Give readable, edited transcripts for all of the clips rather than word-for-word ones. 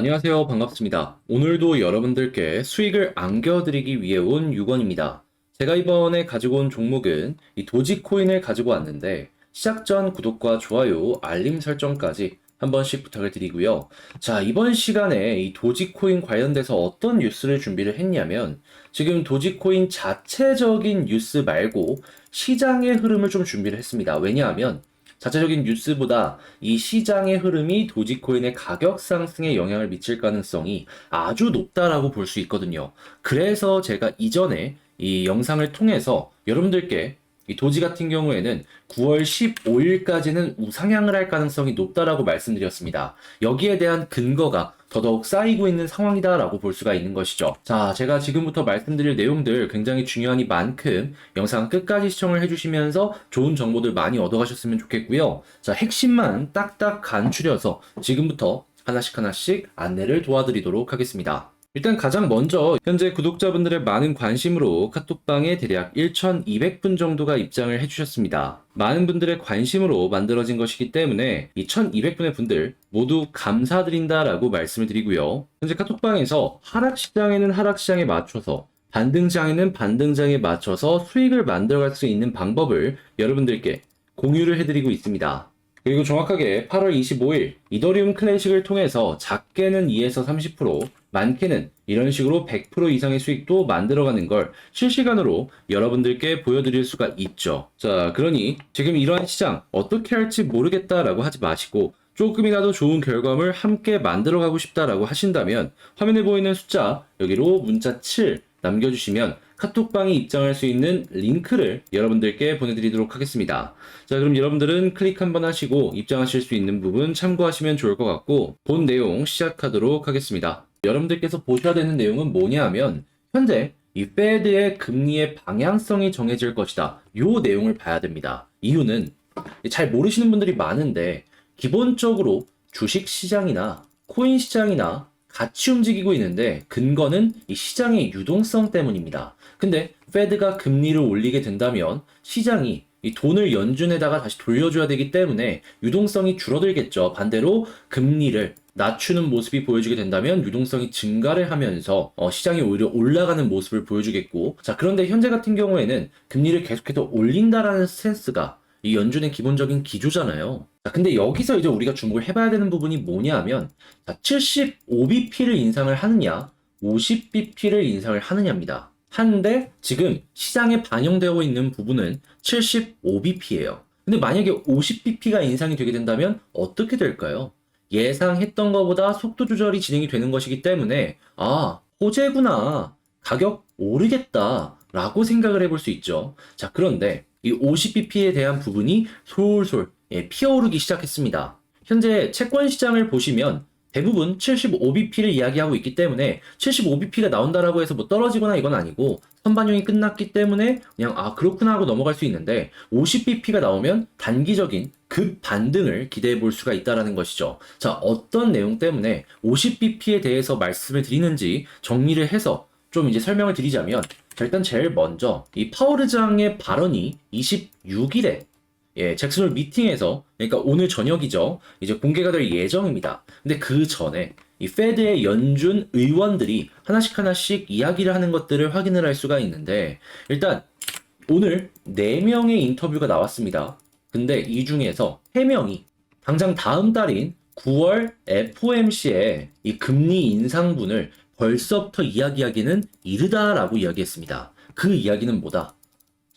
안녕하세요. 반갑습니다. 오늘도 여러분들께 수익을 안겨드리기 위해 온 유건입니다. 제가 이번에 가지고 온 종목은 이 도지코인을 가지고 왔는데 시작 전 구독과 좋아요, 알림 설정까지 한 번씩 부탁을 드리고요. 자, 이번 시간에 이 도지코인 관련돼서 어떤 뉴스를 준비를 했냐면 지금 도지코인 자체적인 뉴스 말고 시장의 흐름을 좀 준비를 했습니다. 왜냐하면 자체적인 뉴스보다 이 시장의 흐름이 도지코인의 가격 상승에 영향을 미칠 가능성이 아주 높다라고 볼 수 있거든요. 그래서 제가 이전에 이 영상을 통해서 여러분들께 이 도지 같은 경우에는 9월 15일까지는 우상향을 할 가능성이 높다라고 말씀드렸습니다. 여기에 대한 근거가 더더욱 쌓이고 있는 상황이다라고 볼 수가 있는 것이죠. 자, 제가 지금부터 말씀드릴 내용들 굉장히 중요하니만큼 영상 끝까지 시청을 해주시면서 좋은 정보들 많이 얻어가셨으면 좋겠고요. 자, 핵심만 딱딱 간추려서 지금부터 하나씩 안내를 도와드리도록 하겠습니다. 일단 가장 먼저 현재 구독자분들의 많은 관심으로 카톡방에 대략 1200분 정도가 입장을 해주셨습니다. 많은 분들의 관심으로 만들어진 것이기 때문에 이 1200분의 분들 모두 감사드린다라고 말씀을 드리고요. 현재 카톡방에서 하락시장에는 하락시장에 맞춰서 반등장에는 반등장에 맞춰서 수익을 만들어갈 수 있는 방법을 여러분들께 공유를 해드리고 있습니다. 그리고 정확하게 8월 25일 이더리움 클래식을 통해서 작게는 2에서 30%, 많게는 이런 식으로 100% 이상의 수익도 만들어가는 걸 실시간으로 여러분들께 보여드릴 수가 있죠. 자, 그러니 지금 이러한 시장 어떻게 할지 모르겠다라고 하지 마시고 조금이라도 좋은 결과물 함께 만들어가고 싶다라고 하신다면 화면에 보이는 숫자 여기로 문자 7 남겨주시면 카톡방에 입장할 수 있는 링크를 여러분들께 보내드리도록 하겠습니다. 자, 그럼 여러분들은 클릭 한번 하시고 입장하실 수 있는 부분 참고하시면 좋을 것 같고 본 내용 시작하도록 하겠습니다. 여러분들께서 보셔야 되는 내용은 뭐냐 하면 현재 이 페드의 금리의 방향성이 정해질 것이다. 요 내용을 봐야 됩니다. 이유는 잘 모르시는 분들이 많은데 기본적으로 주식 시장이나 코인 시장이나 같이 움직이고 있는데 근거는 이 시장의 유동성 때문입니다. 근데 페드가 금리를 올리게 된다면 시장이 이 돈을 연준에다가 다시 돌려줘야 되기 때문에 유동성이 줄어들겠죠. 반대로 금리를 낮추는 모습이 보여주게 된다면 유동성이 증가를 하면서 시장이 오히려 올라가는 모습을 보여주겠고, 자, 그런데 현재 같은 경우에는 금리를 계속해서 올린다라는 스탠스가 이 연준의 기본적인 기조잖아요. 자, 근데 여기서 이제 우리가 주목을 해봐야 되는 부분이 뭐냐 하면, 자, 75bp를 인상을 하느냐, 50bp를 인상을 하느냐입니다. 하는데 지금 시장에 반영되고 있는 부분은 75bp예요. 근데 만약에 50bp가 인상이 되게 된다면 어떻게 될까요? 예상했던 것보다 속도 조절이 진행이 되는 것이기 때문에 호재구나, 가격 오르겠다 라고 생각을 해볼 수 있죠. 자, 그런데 이 50bp에 대한 부분이 솔솔 피어오르기 시작했습니다. 현재 채권 시장을 보시면 대부분 75bp를 이야기하고 있기 때문에 75bp가 나온다라고 해서 뭐 떨어지거나 이건 아니고 선반영이 끝났기 때문에 그냥 그렇구나 하고 넘어갈 수 있는데 50bp가 나오면 단기적인 급 반등을 기대해 볼 수가 있다라는 것이죠. 자, 어떤 내용 때문에 50bp에 대해서 말씀을 드리는지 정리를 해서 좀 이제 설명을 드리자면, 자, 일단 제일 먼저 이 파월 의장의 발언이 26일에 잭슨홀 미팅에서, 그러니까 오늘 저녁이죠, 이제 공개가 될 예정입니다. 근데 그 전에 이 페드의 연준 의원들이 하나씩 이야기를 하는 것들을 확인을 할 수가 있는데, 일단 오늘 4명의 인터뷰가 나왔습니다. 근데 이 중에서 3명이 당장 다음 달인 9월 FOMC의 이 금리 인상분을 벌써부터 이야기하기는 이르다라고 이야기했습니다. 그 이야기는 뭐다?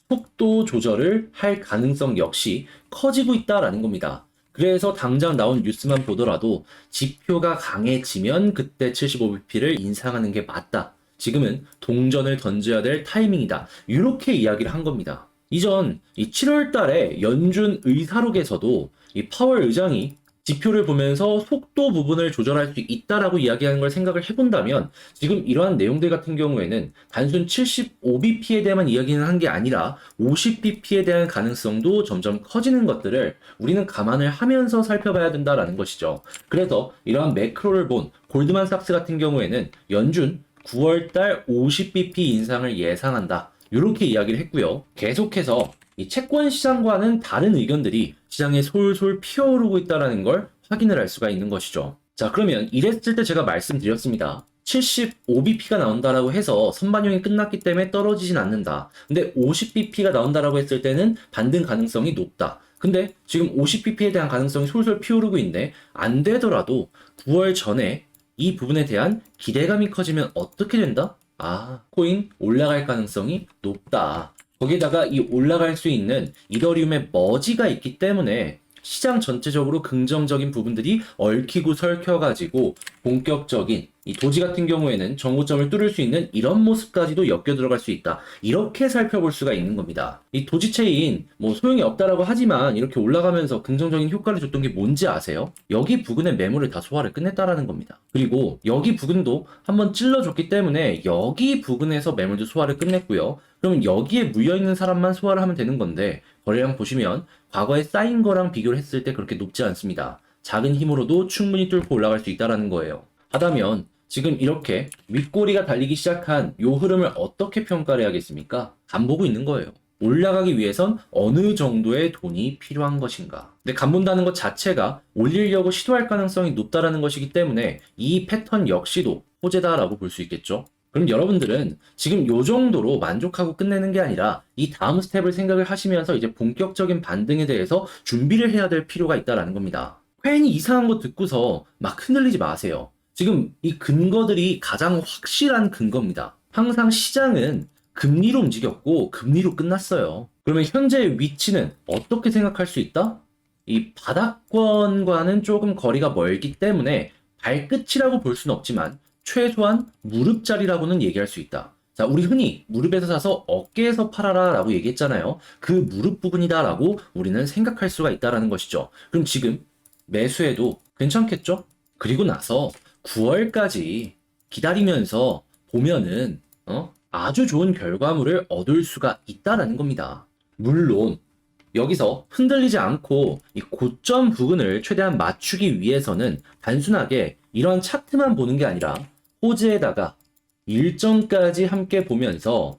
속도 조절을 할 가능성 역시 커지고 있다라는 겁니다. 그래서 당장 나온 뉴스만 보더라도 지표가 강해지면 그때 75bp를 인상하는 게 맞다. 지금은 동전을 던져야 될 타이밍이다. 이렇게 이야기를 한 겁니다. 이전 이 7월 달에 연준 의사록에서도 이 파월 의장이 지표를 보면서 속도 부분을 조절할 수 있다라고 이야기하는 걸 생각을 해본다면 지금 이러한 내용들 같은 경우에는 단순 75bp에 대한 이야기는 한 게 아니라 50bp에 대한 가능성도 점점 커지는 것들을 우리는 감안을 하면서 살펴봐야 된다라는 것이죠. 그래서 이러한 매크로를 본 골드만삭스 같은 경우에는 연준 9월달 50bp 인상을 예상한다, 이렇게 이야기를 했고요. 계속해서 이 채권 시장과는 다른 의견들이 시장에 솔솔 피어오르고 있다는 걸 확인을 할 수가 있는 것이죠. 자, 그러면 이랬을 때 제가 말씀드렸습니다. 75bp가 나온다라고 해서 선반영이 끝났기 때문에 떨어지진 않는다. 근데 50bp가 나온다라고 했을 때는 반등 가능성이 높다. 근데 지금 50bp에 대한 가능성이 솔솔 피오르고 있는데 안 되더라도 9월 전에 이 부분에 대한 기대감이 커지면 어떻게 된다? 아, 코인 올라갈 가능성이 높다. 거기다가 이 올라갈 수 있는 이더리움의 머지가 있기 때문에 시장 전체적으로 긍정적인 부분들이 얽히고 설켜가지고 본격적인 이 도지 같은 경우에는 정고점을 뚫을 수 있는 이런 모습까지도 엮여 들어갈 수 있다. 이렇게 살펴볼 수가 있는 겁니다. 이 도지체인 뭐 소용이 없다라고 하지만 이렇게 올라가면서 긍정적인 효과를 줬던 게 뭔지 아세요? 여기 부근의 매물을 다 소화를 끝냈다라는 겁니다. 그리고 여기 부근도 한번 찔러줬기 때문에 여기 부근에서 매물도 소화를 끝냈고요. 그럼 여기에 물려있는 사람만 소화를 하면 되는 건데 거래량 보시면 과거에 쌓인 거랑 비교를 했을 때 그렇게 높지 않습니다. 작은 힘으로도 충분히 뚫고 올라갈 수 있다는 거예요. 하다면 지금 이렇게 윗꼬리가 달리기 시작한 요 흐름을 어떻게 평가를 해야겠습니까? 간 보고 있는 거예요. 올라가기 위해선 어느 정도의 돈이 필요한 것인가. 근데 간 본다는 것 자체가 올리려고 시도할 가능성이 높다라는 것이기 때문에 이 패턴 역시도 호재다라고 볼 수 있겠죠. 그럼 여러분들은 지금 요 정도로 만족하고 끝내는 게 아니라 이 다음 스텝을 생각을 하시면서 이제 본격적인 반등에 대해서 준비를 해야 될 필요가 있다라는 겁니다. 괜히 이상한 거 듣고서 막 흔들리지 마세요. 지금 이 근거들이 가장 확실한 근거입니다. 항상 시장은 금리로 움직였고 금리로 끝났어요. 그러면 현재의 위치는 어떻게 생각할 수 있다? 이 바닥권과는 조금 거리가 멀기 때문에 발끝이라고 볼 수는 없지만 최소한 무릎 자리라고는 얘기할 수 있다. 자, 우리 흔히 무릎에서 사서 어깨에서 팔아라 라고 얘기했잖아요. 그 무릎 부분이다 라고 우리는 생각할 수가 있다라는 것이죠. 그럼 지금 매수해도 괜찮겠죠? 그리고 나서 9월까지 기다리면서 보면은 아주 좋은 결과물을 얻을 수가 있다라는 겁니다. 물론 여기서 흔들리지 않고 이 고점 부근을 최대한 맞추기 위해서는 단순하게 이런 차트만 보는 게 아니라 호재에다가 일정까지 함께 보면서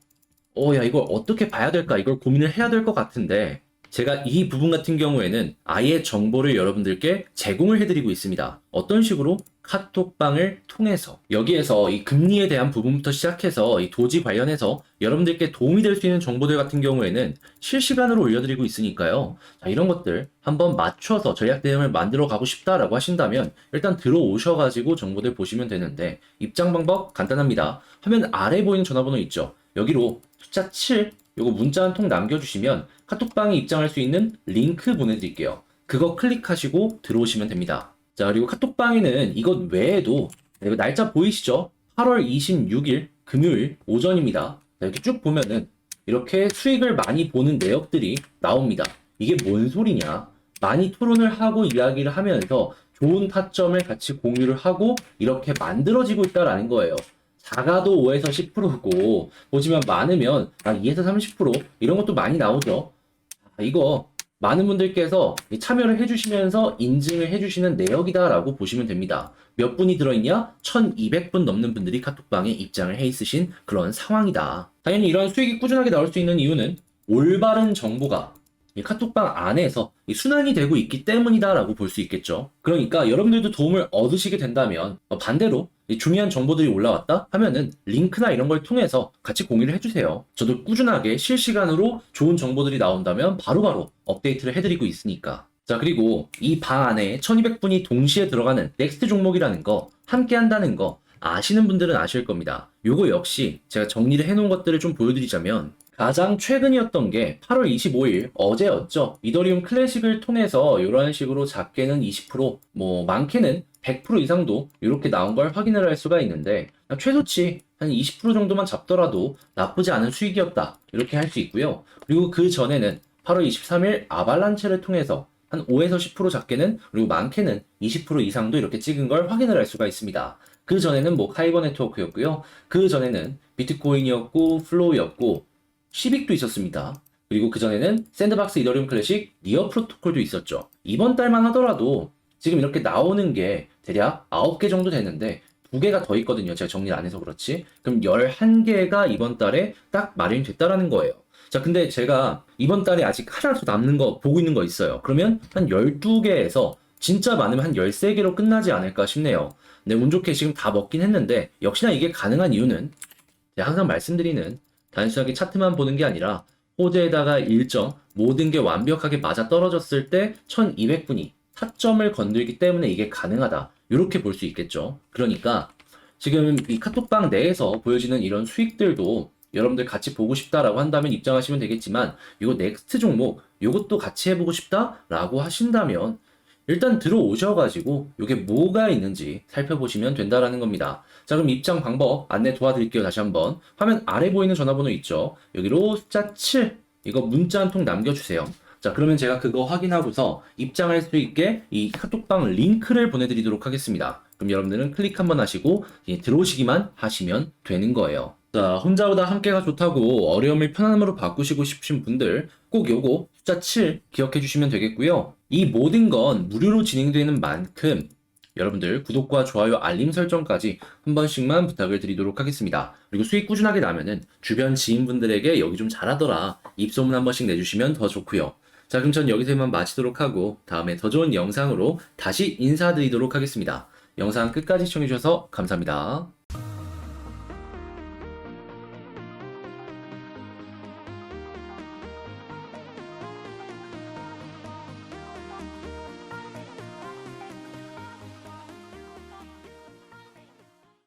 야, 이걸 어떻게 봐야 될까? 이걸 고민을 해야 될 것 같은데 제가 이 부분 같은 경우에는 아예 정보를 여러분들께 제공을 해드리고 있습니다. 어떤 식으로? 카톡방을 통해서 여기에서 이 금리에 대한 부분부터 시작해서 이 도지 관련해서 여러분들께 도움이 될 수 있는 정보들 같은 경우에는 실시간으로 올려드리고 있으니까요. 자, 이런 것들 한번 맞춰서 전략 대응을 만들어 가고 싶다라고 하신다면 일단 들어오셔가지고 정보들 보시면 되는데 입장 방법 간단합니다. 화면 아래 보이는 전화번호 있죠? 여기로 숫자 7 요거 문자 한 통 남겨주시면 카톡방에 입장할 수 있는 링크 보내드릴게요. 그거 클릭하시고 들어오시면 됩니다. 자, 그리고 카톡방에는 이것 외에도 이거 날짜 보이시죠? 8월 26일 금요일 오전입니다. 자, 이렇게 쭉 보면은 이렇게 수익을 많이 보는 내역들이 나옵니다. 이게 뭔 소리냐? 많이 토론을 하고 이야기를 하면서 좋은 타점을 같이 공유를 하고 이렇게 만들어지고 있다라는 거예요. 작아도 5에서 10%고 보시면 많으면 2에서 30% 이런 것도 많이 나오죠. 이거 많은 분들께서 참여를 해주시면서 인증을 해주시는 내역이다라고 보시면 됩니다. 몇 분이 들어있냐? 1200분 넘는 분들이 카톡방에 입장을 해 있으신 그런 상황이다. 당연히 이런 수익이 꾸준하게 나올 수 있는 이유는 올바른 정보가 이 카톡방 안에서 순환이 되고 있기 때문이다라고 볼 수 있겠죠. 그러니까 여러분들도 도움을 얻으시게 된다면 반대로 중요한 정보들이 올라왔다 하면은 링크나 이런 걸 통해서 같이 공유를 해주세요. 저도 꾸준하게 실시간으로 좋은 정보들이 나온다면 바로바로 업데이트를 해드리고 있으니까. 자, 그리고 이 방 안에 1200분이 동시에 들어가는 넥스트 종목이라는 거 함께 한다는 거 아시는 분들은 아실 겁니다. 요거 역시 제가 정리를 해놓은 것들을 좀 보여드리자면 가장 최근이었던 게 8월 25일 어제였죠. 이더리움 클래식을 통해서 이런 식으로 작게는 20%, 뭐 많게는 100% 이상도 이렇게 나온 걸 확인을 할 수가 있는데 최소치 한 20% 정도만 잡더라도 나쁘지 않은 수익이었다. 이렇게 할 수 있고요. 그리고 그 전에는 8월 23일 아발란체를 통해서 한 5에서 10% 작게는 그리고 많게는 20% 이상도 이렇게 찍은 걸 확인을 할 수가 있습니다. 그 전에는 뭐 카이버 네트워크였고요. 그 전에는 비트코인이었고 플로우였고 시빅도 있었습니다. 그리고 그전에는 샌드박스 이더리움 클래식 니어 프로토콜도 있었죠. 이번 달만 하더라도 지금 이렇게 나오는 게 대략 9개 정도 되는데 2개가 더 있거든요. 제가 정리를 안 해서 그렇지. 그럼 11개가 이번 달에 딱 마련이 됐다라는 거예요. 자, 근데 제가 이번 달에 아직 하나 더 남는 거 보고 있는 거 있어요. 그러면 한 12개에서 진짜 많으면 한 13개로 끝나지 않을까 싶네요. 근데 운 좋게 지금 다 먹긴 했는데 역시나 이게 가능한 이유는 제가 항상 말씀드리는 단순하게 차트만 보는 게 아니라 호재에다가 일정 모든 게 완벽하게 맞아 떨어졌을 때 1200분이 타점을 건들기 때문에 이게 가능하다. 이렇게 볼 수 있겠죠. 그러니까 지금 이 카톡방 내에서 보여지는 이런 수익들도 여러분들 같이 보고 싶다라고 한다면 입장하시면 되겠지만 이거 넥스트 종목 이것도 같이 해보고 싶다라고 하신다면 일단 들어오셔가지고 이게 뭐가 있는지 살펴보시면 된다라는 겁니다. 자, 그럼 입장 방법 안내 도와드릴게요. 다시 한번 화면 아래 보이는 전화번호 있죠? 여기로 숫자 7 이거 문자 한 통 남겨주세요. 자, 그러면 제가 그거 확인하고서 입장할 수 있게 이 카톡방 링크를 보내드리도록 하겠습니다. 그럼 여러분들은 클릭 한번 하시고 들어오시기만 하시면 되는 거예요. 자, 혼자보다 함께가 좋다고 어려움을 편안함으로 바꾸시고 싶으신 분들 꼭 요거 숫자 7 기억해 주시면 되겠고요. 이 모든 건 무료로 진행되는 만큼 여러분들 구독과 좋아요, 알림 설정까지 한 번씩만 부탁을 드리도록 하겠습니다. 그리고 수익 꾸준하게 나면은 주변 지인분들에게 여기 좀 잘하더라 입소문 한 번씩 내주시면 더 좋고요. 자, 그럼 전 여기서 이만 마치도록 하고 다음에 더 좋은 영상으로 다시 인사드리도록 하겠습니다. 영상 끝까지 시청해주셔서 감사합니다.